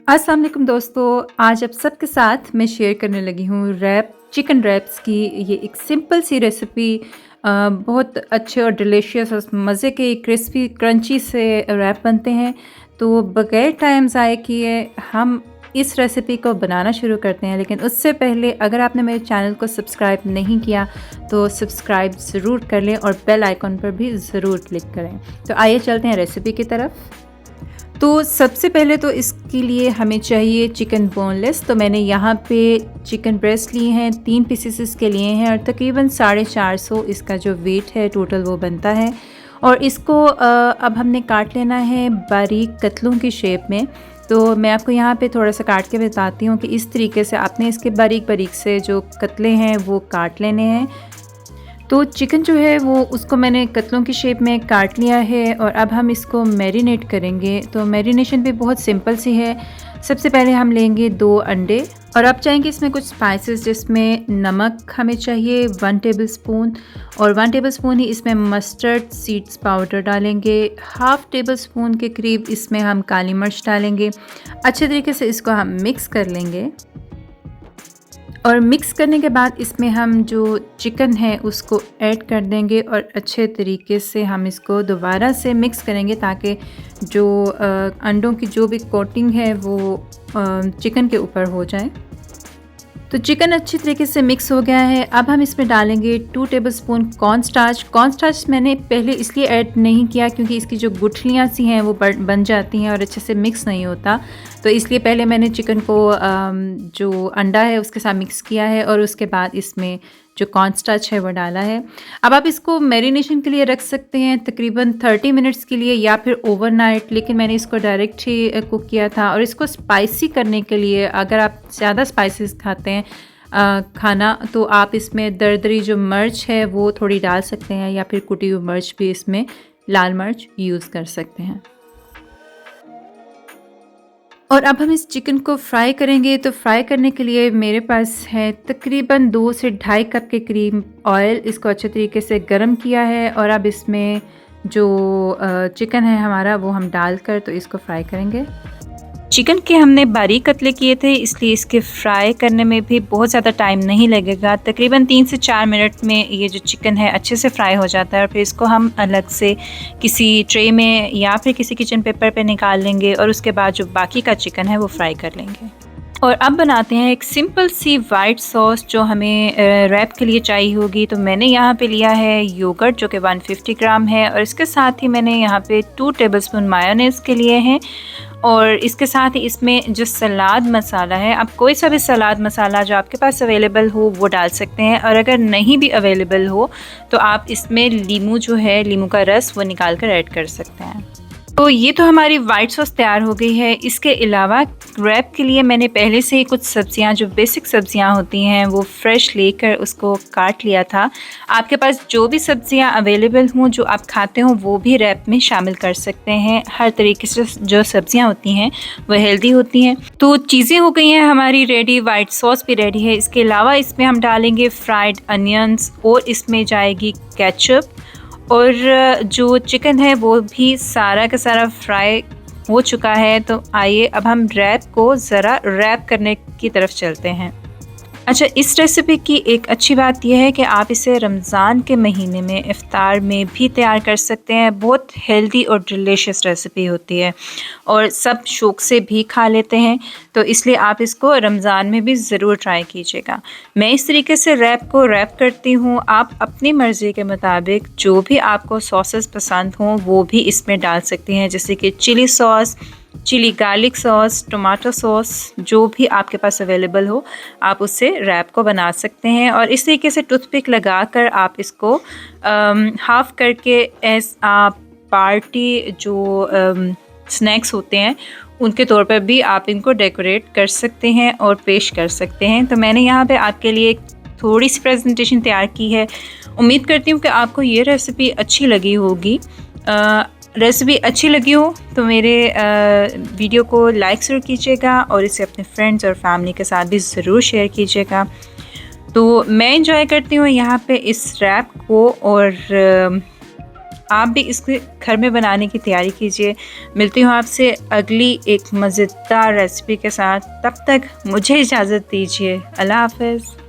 अस्सलाम वालेकुम दोस्तों, आज आप सबके साथ मैं शेयर करने लगी हूँ चिकन रैप्स की ये एक सिंपल सी रेसिपी। बहुत अच्छे और डिलीशियस और मज़े के क्रिस्पी क्रंची से रैप बनते हैं। तो बग़ैर टाइम ज़ाय किए हम इस रेसिपी को बनाना शुरू करते हैं। लेकिन उससे पहले अगर आपने मेरे चैनल को सब्सक्राइब नहीं किया तो सब्सक्राइब ज़रूर कर लें और बेल आइकॉन पर भी ज़रूर क्लिक करें। तो आइए चलते हैं रेसिपी की तरफ। तो सबसे पहले तो इसके लिए हमें चाहिए चिकन बोनलेस। तो मैंने यहाँ पे चिकन ब्रेस्ट लिए हैं, 3 पीसेस इसके लिए हैं और तकरीबन 450 इसका जो वेट है टोटल वो बनता है। और इसको अब हमने काट लेना है बारीक कतलों की शेप में। तो मैं आपको यहाँ पे थोड़ा सा काट के बताती हूँ कि इस तरीके से आपने इसके बारीक बारीक से जो कतले हैं वो काट लेने हैं। तो चिकन जो है वो उसको मैंने कतलों की शेप में काट लिया है और अब हम इसको मैरिनेट करेंगे। तो मैरिनेशन भी बहुत सिंपल सी है। सबसे पहले हम लेंगे 2 अंडे और अब चाहेंगे इसमें कुछ स्पाइसेस, जिसमें नमक हमें चाहिए 1 टेबलस्पून और 1 टेबलस्पून ही इसमें मस्टर्ड सीड्स पाउडर डालेंगे। हाफ़ टेबलस्पून के करीब इसमें हम काली मिर्च डालेंगे। अच्छे तरीके से इसको हम मिक्स कर लेंगे और मिक्स करने के बाद इसमें हम जो चिकन है उसको ऐड कर देंगे और अच्छे तरीके से हम इसको दोबारा से मिक्स करेंगे ताकि जो अंडों की जो भी कोटिंग है वो चिकन के ऊपर हो जाए। तो चिकन अच्छी तरीके से मिक्स हो गया है। अब हम इसमें डालेंगे 2 टेबलस्पून कॉर्नस्टार्च। कॉर्नस्टार्च मैंने पहले इसलिए ऐड नहीं किया क्योंकि इसकी जो गुठलियाँ सी हैं वो बन जाती हैं और अच्छे से मिक्स नहीं होता। तो इसलिए पहले मैंने चिकन को जो अंडा है उसके साथ मिक्स किया है और उसके बाद इसमें जो कॉर्नस्टार्च है वो डाला है। अब आप इसको मैरिनेशन के लिए रख सकते हैं तकरीबन 30 मिनट्स के लिए या फिर ओवरनाइट, लेकिन मैंने इसको डायरेक्ट ही कुक किया था। और इसको स्पाइसी करने के लिए अगर आप ज़्यादा स्पाइसेस खाते हैं खाना तो आप इसमें दरदरी जो मिर्च है वो थोड़ी डाल सकते हैं या फिर कुटी हुई मिर्च भी इसमें लाल मिर्च यूज़ कर सकते हैं। और अब हम इस चिकन को फ्राई करेंगे। तो फ्राई करने के लिए मेरे पास है तकरीबन 2 से ढाई कप के करीब ऑयल। इसको अच्छे तरीके से गर्म किया है और अब इसमें जो चिकन है हमारा वो हम डालकर तो इसको फ्राई करेंगे। चिकन के हमने बारीक कतले किए थे इसलिए इसके फ्राई करने में भी बहुत ज़्यादा टाइम नहीं लगेगा। तकरीबन 3 से 4 मिनट में ये जो चिकन है अच्छे से फ्राई हो जाता है और फिर इसको हम अलग से किसी ट्रे में या फिर किसी किचन पेपर पे निकाल लेंगे और उसके बाद जो बाकी का चिकन है वो फ्राई कर लेंगे। और अब बनाते हैं एक सिंपल सी वाइट सॉस जो हमें रैप के लिए चाहिए होगी। तो मैंने यहाँ पे लिया है योगर्ट जो कि 150 ग्राम है और इसके साथ ही मैंने यहाँ पे 2 टेबलस्पून मायोनीज़ के लिए हैं और इसके साथ ही इसमें जो सलाद मसाला है, आप कोई सा भी सलाद मसाला जो आपके पास अवेलेबल हो वो डाल सकते हैं और अगर नहीं भी अवेलेबल हो तो आप इसमें लीमू जो है, लीमू का रस वो निकाल कर ऐड कर सकते हैं। तो ये तो हमारी वाइट सॉस तैयार हो गई है। इसके अलावा रैप के लिए मैंने पहले से ही कुछ सब्जियां, जो बेसिक सब्जियां होती हैं वो फ्रेश लेकर उसको काट लिया था। आपके पास जो भी सब्जियां अवेलेबल हों जो आप खाते हो वो भी रैप में शामिल कर सकते हैं। हर तरीके से जो सब्जियां होती हैं वो हेल्दी होती हैं। तो चीज़ें हो गई हैं हमारी रेडी, वाइट सॉस भी रेडी है। इसके अलावा इसमें हम डालेंगे फ्राइड अनियंस और इसमें जाएगी केचप और जो चिकन है वो भी सारा का सारा फ्राई हो चुका है। तो आइए अब हम रैप को ज़रा रैप करने की तरफ चलते हैं। अच्छा, इस रेसिपी की एक अच्छी बात यह है कि आप इसे रमज़ान के महीने में इफ़्तार में भी तैयार कर सकते हैं। बहुत हेल्दी और डिलीशियस रेसिपी होती है और सब शौक़ से भी खा लेते हैं। तो इसलिए आप इसको रमज़ान में भी ज़रूर ट्राई कीजिएगा। मैं इस तरीके से रैप को रैप करती हूँ। आप अपनी मर्ज़ी के मुताबिक जो भी आपको सॉसेस पसंद हों वो भी इसमें डाल सकते हैं, जैसे कि chilli sauce, chilli garlic sauce, tomato sauce, जो भी आपके पास अवेलेबल हो आप उससे रैप को बना सकते हैं। और इस तरीके से टूथपिक लगाकर आप इसको हाफ़ करके एज पार्टी जो स्नैक्स होते हैं उनके तौर पर भी आप इनको डेकोरेट कर सकते हैं और पेश कर सकते हैं। तो मैंने यहाँ पे आपके लिए एक थोड़ी सी प्रेजेंटेशन तैयार की है। उम्मीद करती हूँ कि आपको ये रेसिपी अच्छी लगी होगी। रेसिपी अच्छी लगी हो तो मेरे वीडियो को लाइक ज़रूर कीजिएगा और इसे अपने फ्रेंड्स और फैमिली के साथ भी ज़रूर शेयर कीजिएगा। तो मैं इंजॉय करती हूँ यहाँ पे इस रैप को और आप भी इसके घर में बनाने की तैयारी कीजिए। मिलती हूँ आपसे अगली एक मज़ेदार रेसिपी के साथ, तब तक मुझे इजाज़त दीजिए। अल्लाह हाफ़िज़।